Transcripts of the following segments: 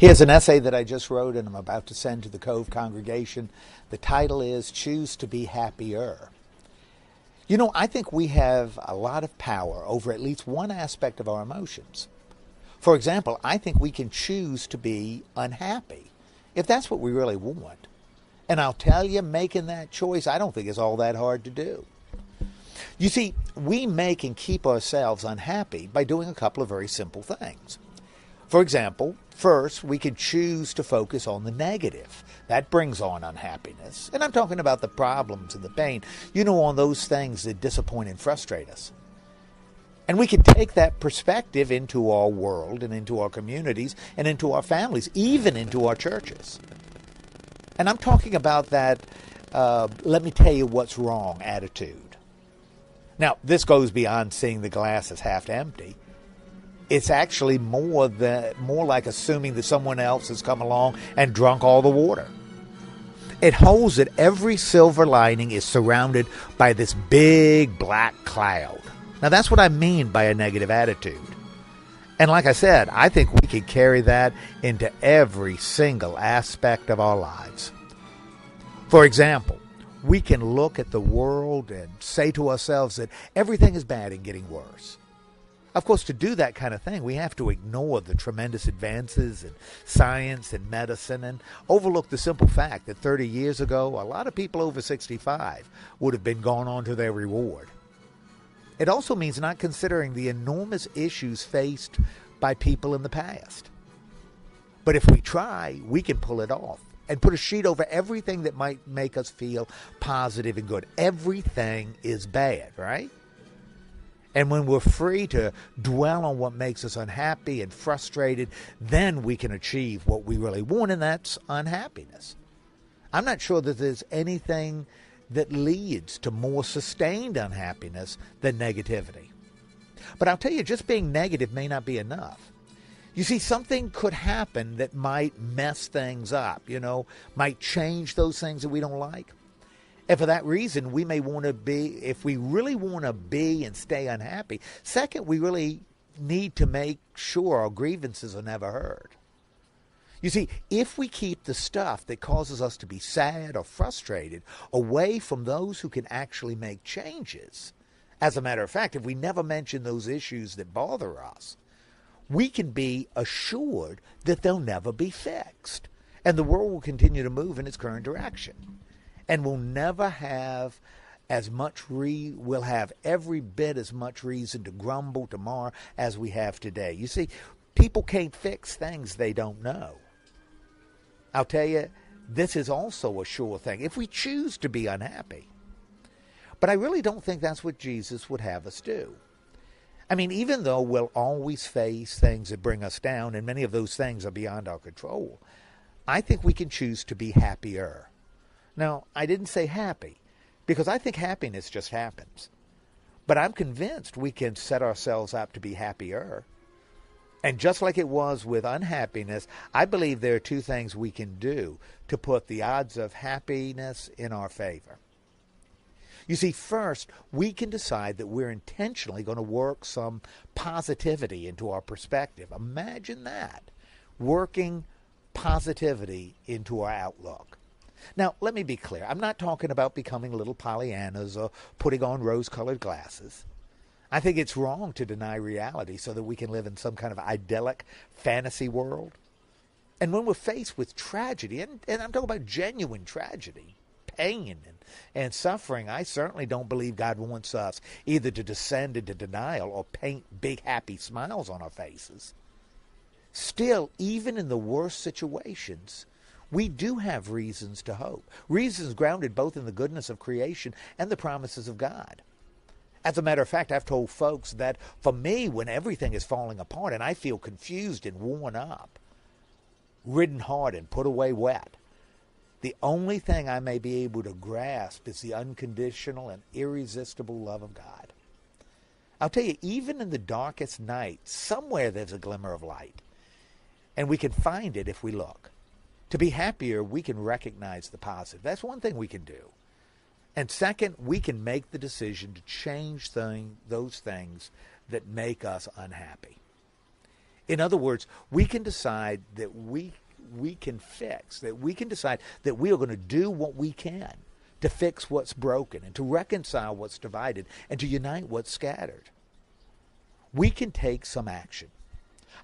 Here's an essay that I just wrote and I'm about to send to the Cove congregation. The title is Choose to be Happier. You know, I think we have a lot of power over at least one aspect of our emotions. For example, I think we can choose to be unhappy if that's what we really want. And I'll tell you, making that choice, I don't think is all that hard to do. You see, we make and keep ourselves unhappy by doing a couple of very simple things. For example, first, we can choose to focus on the negative. That brings on unhappiness. And I'm talking about the problems and the pain, on those things that disappoint and frustrate us. And we can take that perspective into our world and into our communities and into our families, even into our churches. And I'm talking about that, let me tell you what's wrong attitude. Now, this goes beyond seeing the glass as half empty. It's actually more like assuming that someone else has come along and drunk all the water. It holds that every silver lining is surrounded by this big black cloud. Now, that's what I mean by a negative attitude. And like I said, I think we can carry that into every single aspect of our lives. For example, we can look at the world and say to ourselves that everything is bad and getting worse. Of course, to do that kind of thing, we have to ignore the tremendous advances in science and medicine and overlook the simple fact that 30 years ago, a lot of people over 65 would have been gone on to their reward. It also means not considering the enormous issues faced by people in the past. But if we try, we can pull it off and put a sheet over everything that might make us feel positive and good. Everything is bad, right? And when we're free to dwell on what makes us unhappy and frustrated, then we can achieve what we really want, and that's unhappiness. I'm not sure that there's anything that leads to more sustained unhappiness than negativity. But I'll tell you, just being negative may not be enough. You see, something could happen that might mess things up, might change those things that we don't like. And for that reason, we may want to be, if we really want to be and stay unhappy, second, we really need to make sure our grievances are never heard. You see, if we keep the stuff that causes us to be sad or frustrated away from those who can actually make changes, as a matter of fact, if we never mention those issues that bother us, we can be assured that they'll never be fixed. And the world will continue to move in its current direction. And we'll never have we'll have every bit as much reason to grumble tomorrow as we have today. You see, people can't fix things they don't know. I'll tell you, this is also a sure thing, if we choose to be unhappy. But I really don't think that's what Jesus would have us do. I mean, even though we'll always face things that bring us down, and many of those things are beyond our control, I think we can choose to be happier. Now, I didn't say happy, because I think happiness just happens. But I'm convinced we can set ourselves up to be happier. And just like it was with unhappiness, I believe there are two things we can do to put the odds of happiness in our favor. You see, first, we can decide that we're intentionally going to work some positivity into our perspective. Imagine that, working positivity into our outlook. Now, let me be clear. I'm not talking about becoming little Pollyannas or putting on rose-colored glasses. I think it's wrong to deny reality so that we can live in some kind of idyllic fantasy world. And when we're faced with tragedy, and I'm talking about genuine tragedy, pain and suffering, I certainly don't believe God wants us either to descend into denial or paint big happy smiles on our faces. Still, even in the worst situations, we do have reasons to hope, reasons grounded both in the goodness of creation and the promises of God. As a matter of fact, I've told folks that for me, when everything is falling apart and I feel confused and worn up, ridden hard and put away wet, the only thing I may be able to grasp is the unconditional and irresistible love of God. I'll tell you, even in the darkest night, somewhere there's a glimmer of light. And we can find it if we look. To be happier, we can recognize the positive. That's one thing we can do. And second, we can make the decision to change those things that make us unhappy. In other words, we can decide that we can fix, that we can decide that we are going to do what we can to fix what's broken and to reconcile what's divided and to unite what's scattered. We can take some action.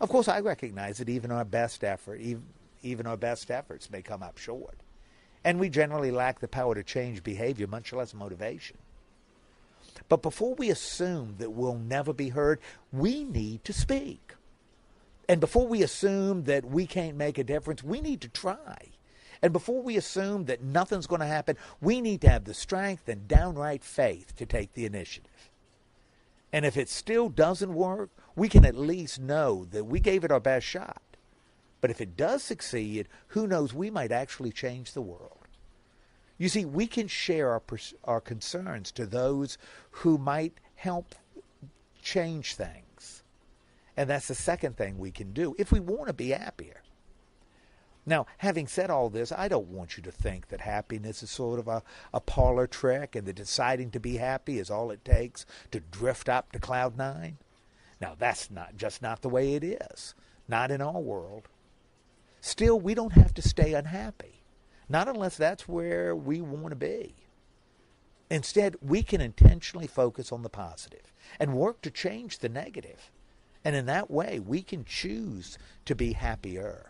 Of course, I recognize that even our best efforts may come up short. And we generally lack the power to change behavior, much less motivation. But before we assume that we'll never be heard, we need to speak. And before we assume that we can't make a difference, we need to try. And before we assume that nothing's going to happen, we need to have the strength and downright faith to take the initiative. And if it still doesn't work, we can at least know that we gave it our best shot. But if it does succeed, who knows, we might actually change the world. You see, we can share our concerns to those who might help change things. And that's the second thing we can do if we want to be happier. Now, having said all this, I don't want you to think that happiness is sort of a parlor trick and that deciding to be happy is all it takes to drift up to cloud nine. Now, that's not the way it is. Not in our world. Still, we don't have to stay unhappy. Not unless that's where we want to be. Instead, we can intentionally focus on the positive and work to change the negative. And in that way, we can choose to be happier.